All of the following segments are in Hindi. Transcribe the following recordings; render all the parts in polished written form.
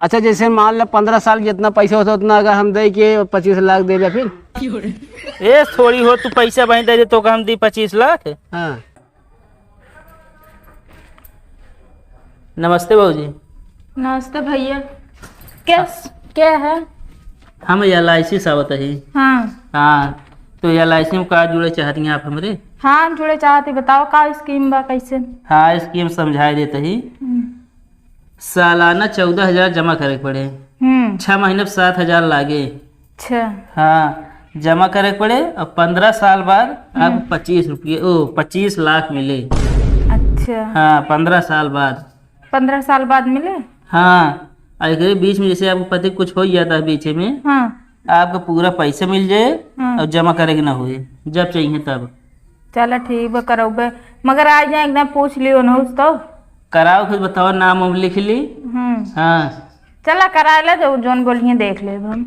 अच्छा जैसे मान लो 15 साल जितना पैसा होता उतना अगर हम दे के 25 लाख दे फिर। ए थोड़ी हो तू पैसा वहीं दे तो हम दी 25 लाख। हाँ नमस्ते भाजी। नमस्ते भैया। क्या है? हम LIC सावत है। हाँ हाँ तो LIC में का जुड़े चाहती हैं आप हमरे? हाँ हम जुड़े चाहते, बताओ का स्कीम बा कैसे? हाँ स्कीम समझाए देते ही। सालाना 14,000 जमा करे पड़े। 6 महीने में 7,000 लागे। अच्छा। हाँ जमा करे पड़े और 15 साल बाद आपको 25 लाख मिले। अच्छा। हाँ 15 साल बाद। 15 साल बाद मिले? हाँ अगर बीच में जैसे आपको पति कुछ हो जाता है बीच में, हाँ आपको पूरा पैसा मिल जाए और जमा करेंगे ना हुए जब चाहिए तब। चलो ठीक बा करौबे, मगर आज जाए एकदम पूछ लियो ना उस तो। कराओ खुद बताओ, नाम वाम लिख ली। हाँ चला करा ले जो जोन बोलिए देख ले हम।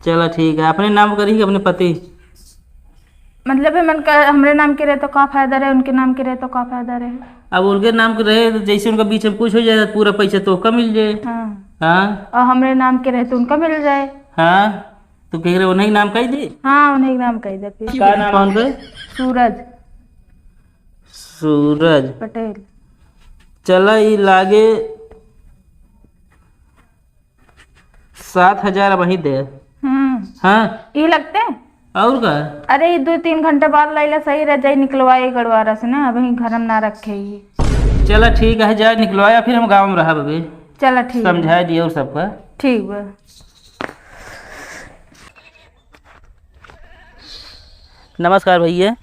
चलो ठीक है, अपने नाम करेंगे अपने पति? मतलब है मन का हमरे नाम के रहे तो का फायदा रहे, उनके नाम के रहे तो का फायदा रहे। अब उनके नाम के रहे तो जैसे उनका बीच में कुछ हो जाए पूरा पैसा तो उसका मिल जाए। हाँ हाँ और हमरे नाम के रहे तो उनका मिल जाए। हाँ तो कह रहे उन्हीं नाम का ही दे। हाँ उन्हीं नाम कह दे फिर। क्या नाम है उनका? सूरज सूरज पटेल। चला ये लागे 7,000 वही दे। हाँ ये लगते हैं। और का? अरे ये 2-3 घंटे बाद लाइला सही रह जाए, निकलवाए गड़वारा से ना, अभी घर में ना रखे ही। चला ठीक है, जाए निकलवाया फिर हम गाँव में रहा बबे। चला ठीक समझा दिए और सबका। ठीक बा। नमस्कार भैया।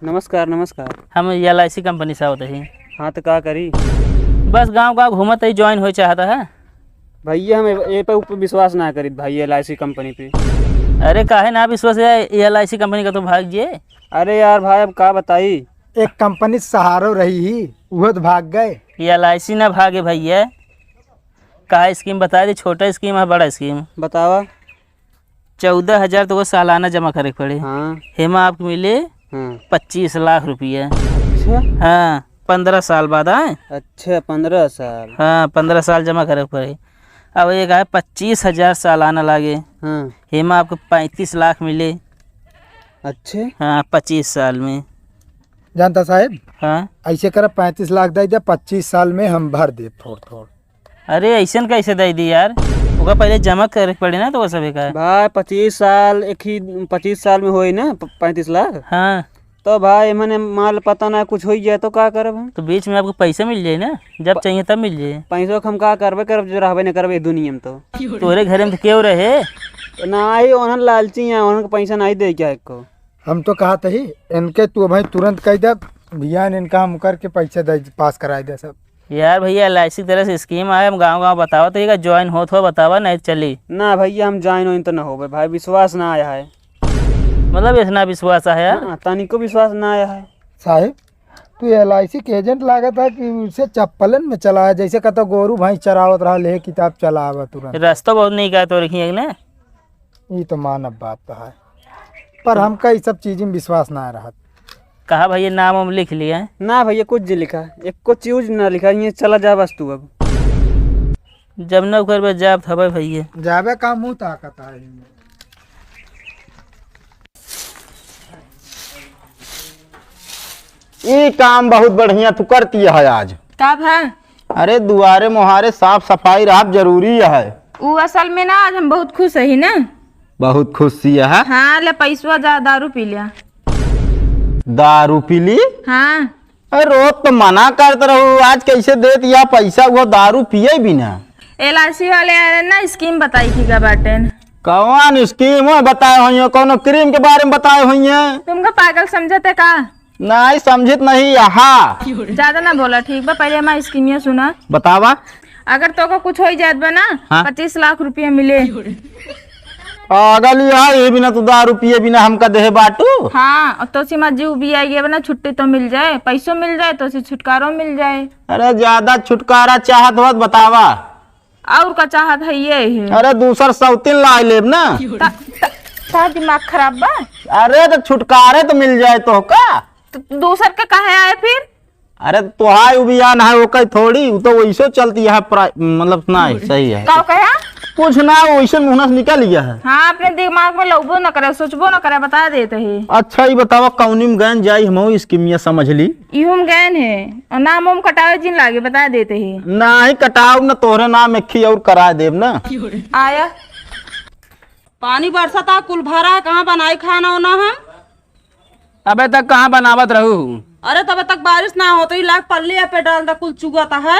नमस्कार नमस्कार। हम LIC कंपनी से होते हैं। हाँ तो का करी बस गांव गांव घूमत ही ज्वाइन हो चाहता है। भैया, हम ये पे ऊपर विश्वास ना करी भाई LIC कंपनी पे। अरे काहे ना विश्वास है LIC कंपनी का तो भाग जे। अरे यार भाई अब का बताई, एक कंपनी सहारो रही ही वो तो भाग गए। LIC ना भागे भैया। का स्कीम बता दे, छोटा स्कीम है बड़ा स्कीम? बतावा। 14,000 तो वो सालाना जमा करे पड़े। हाँ हेमा आपको मिले हाँ। 25 लाख रुपया। अच्छा हाँ 15 साल बाद आए। अच्छा 15 साल। हाँ 15 साल जमा करे पड़े। अब एक है 25,000 सालाना लागे। हाँ हेमा आपको 35 लाख मिले। अच्छे। हाँ 25 साल में। जानता साहब हाँ ऐसे कर 35 लाख दे दे, 25 साल में हम भर दे थोड़ थोड़। अरे ऐसा कैसे दे दी यार, ओका पहले जमा करे पड़े ना तो वो सभी का। भाई 25 साल एक ही 25 साल में होई ना 35 लाख। हाँ तो भाई मैंने माल पता ना कुछ हो जाए तो का करब हम? तो बीच में आपको पैसा मिल जाए ना, जब चाहिए तब मिल जाए। पैसों हम का करबे करब जो रहबे न करबे दुनिया में तो। तोरे घर में तो क्यों रहे? ना ही ओनन लालची है, ओनन को पैसा नहीं दे क्या को। हम तो कहा ही इनके तू भाई तुरंत कह दे भैया इनका हम करके पैसे दे पास कराए दे सब। यार भैया LIC तरह से स्कीम आए, हम गाँव गाँव बतावा तो ज्वाइन हो तो बतावा, नहीं चली। ना भैया हम ज्वाइन होइन तो ना हो भाई, विश्वास ना आया है। मतलब इतना विश्वास है यार? हाँ, तनिको विश्वास ना आया है। साहिब तू LIC के एजेंट लागा था कि उसे चप्पलन में चलाया, जैसे कहता गोरू भाई चरावत रहा ले किताब चलावा तुरंत। रास्ता बहुत नहीं का तो रखी है ना। ये तो मानव बात तो है, पर हमका ये सब चीज़ में विश्वास ना आ रहा। कहा भैया नाम हम लिख लिया है? ना भैया कुछ जी लिखा, एक को चीज ना लिखा, ये चला जा बस तू अब। जब न कर जाब था भैया जावे का मुँह ताकत है। ये काम बहुत बढ़िया तू करती है आज। का भा? अरे दुआरे मुहारे साफ सफाई रहा जरूरी है। वो असल में ना आज हम बहुत खुश है ना। बहुत खुशी है। हाँ ले पैसवा जा दारू पी लिया। दारू पी ली? हाँ अरे रोज तो मना करते रहो, आज कैसे दे दिया पैसा, वो दारू पिए भी ना। LIC वाले ना स्कीम बताई थी का बाटे। कौन स्कीम है बताए हुई, कौन क्रीम के बारे में बताए हुई है? तुमको पागल समझते का? नहीं समझित नहीं। यहाँ ज्यादा ना बोला ठीक बा, पहले हमारी स्कीमिया सुना। बतावा। अगर तो को कुछ हो जात बा ना, हाँ? 25 लाख रुपया मिले। पागल यार, ये बिना तो दारू पिए बिना हमका देहे बाटू। हाँ और तो सीमा जीव भी आई बना, छुट्टी तो मिल जाए, पैसों मिल जाए तो छुटकारो मिल जाए। अरे ज्यादा छुटकारा चाहत हो बतावा। और का चाहत है ये है। अरे दूसर सौतीन ला लेब ना। ता दिमाग खराब बा। अरे तो छुटकारे तो मिल जाए तो का। तो दूसर के कहे आए फिर? अरे तुहार उबियान है ओकर थोड़ी, वो तो वैसे चलती है मतलब ना सही है। का कहा कुछ ना वैसे मुंह से निकल गया है। हाँ अपने दिमाग में लौबो न करे सोचबो न करे बता देते है। अच्छा ये बतावा कौनी में गैन जाई हम स्कीमिया समझ ली। यूं गैन है और नाम उम कटावे जिन लागे बता देते है। ना ही कटाव न तोहरे नाम एक और करा देव ना। आया पानी बरसता कुल भरा है, कहाँ बनाई खाना होना हम? अबे तक कहाँ बनावत रहू? अरे तब तक बारिश ना हो तो ही लाख पल्ले पे डाल दा कुल चुगाता है।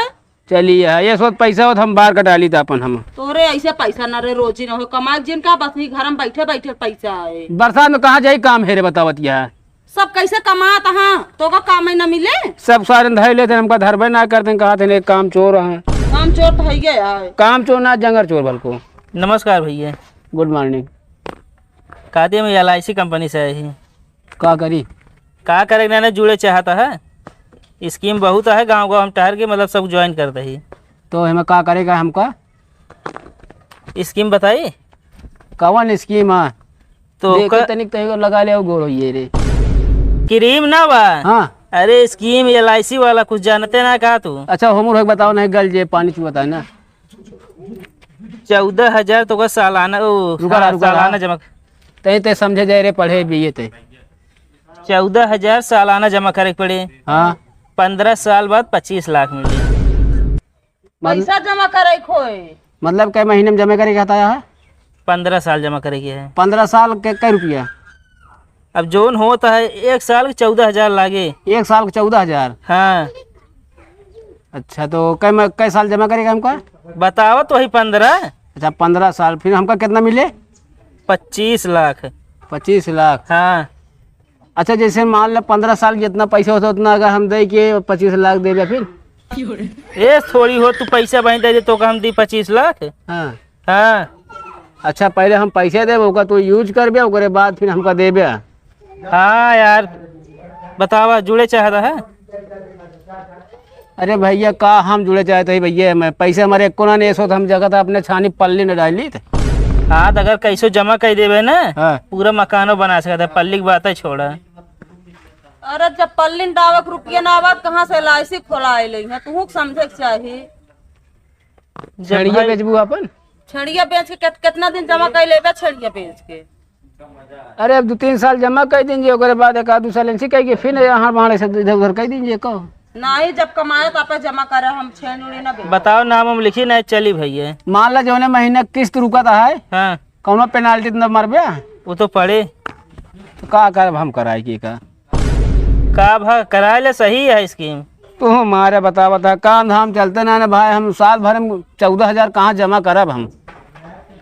चलिए ये सोच पैसा हो तो हम बाहर कटा ली था अपन हम। तोरे ऐसे पैसा न रे रोजी न हो कमा जिन का बस ही घर में बैठे बैठे पैसा है। बरसात में कहाँ जाई काम हेरे बतावतिया। सब कैसे कमात हाँ तो का काम ही न मिले। सब सारे धर लेते हमका धरबे ना करते कहा थे काम चोर है। काम चोर तो है गया है। काम चोर ना जंगर चोर बल्कु। नमस्कार भैया। Good morning. कहते मैं LIC कंपनी से आई। का करी का करे ना जुड़े चाहता है, स्कीम बहुत है गांव गांव हम टहर के मतलब सब ज्वाइन करते ही। तो हमें का करेगा हमका स्कीम बताइए। कवन स्कीम है तो तनिक तनिक लगा ले गोरो ये रे क्रीम ना बा। हाँ अरे स्कीम LIC वाला कुछ जानते ना का तू। अच्छा होमर बताओ नहीं गल जे पानी चू बताए ना। 14,000 तो का सालाना सालाना जमा ते समझे जाए रे पढ़े भी ते 14,000 सालाना जमा करे पड़े। हाँ 15 साल बाद 25 लाख मिले। पैसा जमा करे खोए मतलब कई महीने में जमा करे कहता है 15 साल जमा करेगी है। 15 साल के कई रुपया। अब जोन होता है 1 साल 14,000 लागे। 1 साल के 14,000। हाँ अच्छा तो कई साल जमा करेगा हमका बताओ तो ही 15। अच्छा 15 साल फिर हमका कितना मिले 25 लाख। 25 लाख। हाँ अच्छा जैसे मान लो 15 साल जितना पैसा होता उतना अगर हम दे के 25 लाख दे फिर ये थोड़ी हो तू पैसा वहीं दे दे तो हम दी 25 लाख। हाँ हाँ अच्छा पहले हम पैसे देबे ओका तू यूज करबे ओकरे बाद फिर हमका देबे। हाँ यार बतावा जुड़े चाहता है। अरे भैया का हम जुड़े चाहते हैं भैया मैं पैसे हमारे एक कोना नहीं सो तो हम जगह था अपने छानी पल्ली न डाली थे। हाँ तो अगर कैसो जमा कर देवे ना हाँ। पूरा मकानो बना सकता है। पल्ली की बात है छोड़ा। अरे जब पल्लिन डावक रुपया ना आवाज कहाँ से LIC खोलाए ले है तू समझे के चाहिए। छड़िया बेचबू अपन। छड़िया बेच के कितना दिन जमा कर लेबे छड़िया बेच के। अरे अब 2-3 साल जमा कर दीजिए ओकरे बाद 1-2 साल ऐसी कह के फिर यहाँ वहाँ से इधर उधर कर दीजिए कहो नहीं जब कमाए तो आप जमा करे हम छेड़ उड़ी ना बेच। बताओ नाम हम लिखी नहीं चली भैया। मान ला जो महीना किस्त रुका है हाँ कौनो पेनाल्टी तो मरबे वो तो पड़े तो का कर हम कराए की का भा कराए ले सही है स्कीम। तो हमारे बता काम धाम चलते ना भाई हम साल भर में 14,000 कहाँ जमा करब हम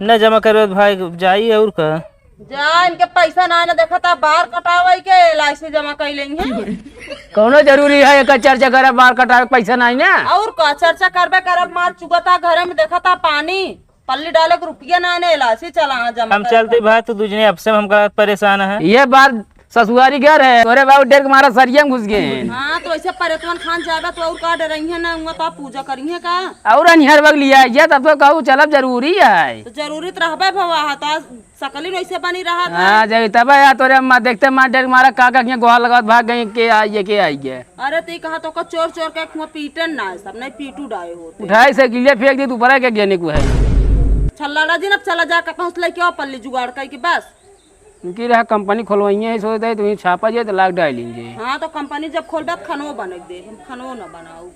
न जमा करो भाई जाइए और का जा इनके पैसा ना देखा था बाहर कटावे के LIC जमा कर लेंगे। कौनो जरूरी है एक चर्चा करब बाहर कटावे पैसा नहीं ना और का चर्चा करबे करब मार चुगता घर में देखा था पानी पल्ली डाले के रुपया ना LIC चला जमा हम चलते भाई तो दूसरे अब से हमका परेशान है। ये बात ससुरारी घर है तोरे बाबू डेर के मारा सरिया में घुस गए। हाँ तो ऐसे परेशान खान जाबे तो और का डरई है ना हुआ तो आप पूजा करी है का और अनहर वक्त लिया ये तब तो कहूँ चलब जरूरी है तो जरूरी तो रहबे भवा तो सकली वैसे बनी रहा था। हाँ जब तब यार तोरे अम्मा देखते मार डेर मारा का गोहा लगा भाग गई के आई गए। अरे ती कहा तो चोर चोर के कुआं पीटन ना सब नहीं पीटू डाए होते उठाई से गिले फेंक दी तू ऊपर के गिरने को है छल्ला दिन अब चला जा पहुँच ले क्यों पल्ली जुगाड़ कर के बस क्योंकि रहा कंपनी खोलवाई है सोचते है तुम्हें छापा जाए तो लाख डाल लीजिए। हाँ तो कंपनी जब खोलबे तो खनो बने दे हम खनो न बनाऊ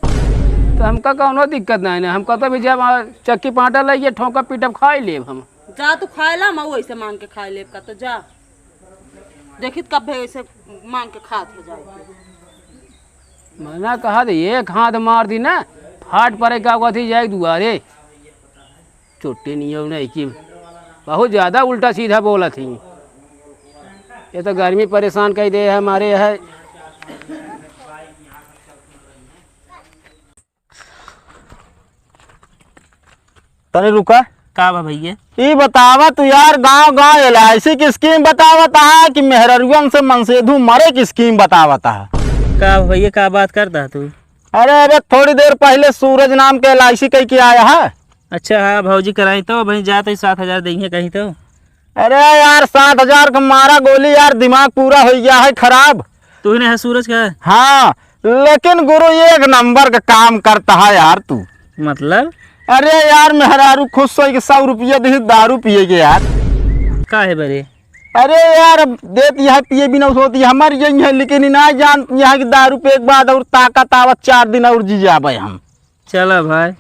तो हमका कौनो दिक्कत नहीं है हमका तो भी जब चक्की पाटा लगे ठोका पीटब खाई लेब हम। जा तू खाए ला मैं वैसे मांग के खाए ले का तो जा देखित कब ऐसे मांग के खात हो जाए। मना कहा दे एक हाथ मार दी ना फाट पड़े का कथी जाए दुआरे चोटे नहीं कि बहुत ज़्यादा उल्टा सीधा बोला थी। ये तो गर्मी परेशान कर दे है हमारे है। तने रुका का बा भैया ये बतावा तू यार गांव गांव LIC की स्कीम बतावता है कि मेहररुअन से मनसेधु मरे की स्कीम बतावता है। का भैया का बात करता तू। अरे अबे थोड़ी देर पहले सूरज नाम के LIC कह के आया है। अच्छा हाँ भौजी कराई तो भाई जाते 7,000 देंगे कहीं तो। अरे यार 7,000 का मारा गोली यार दिमाग पूरा हो गया है खराब। तू ही है सूरज का। हाँ लेकिन गुरु एक नंबर का काम करता है यार तू। मतलब अरे यार मेहरारू खुश हो कि 100 रुपया दे दारू पिएगे यार। का है बरे? अरे यार अब देती है पिए भी ना होती हमारी यही है, लेकिन ना जान यहाँ की दारू पे एक बाद और ताकत आवत 4 दिन और जी जाबे हम। चलो भाई,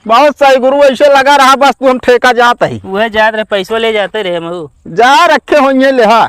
बहुत सही गुरु, ऐसे लगा रहा बस तू हम ठेका जाता ही वह जात रहे पैसों ले जाते रहे महू। जा रखे होइए ले। हाँ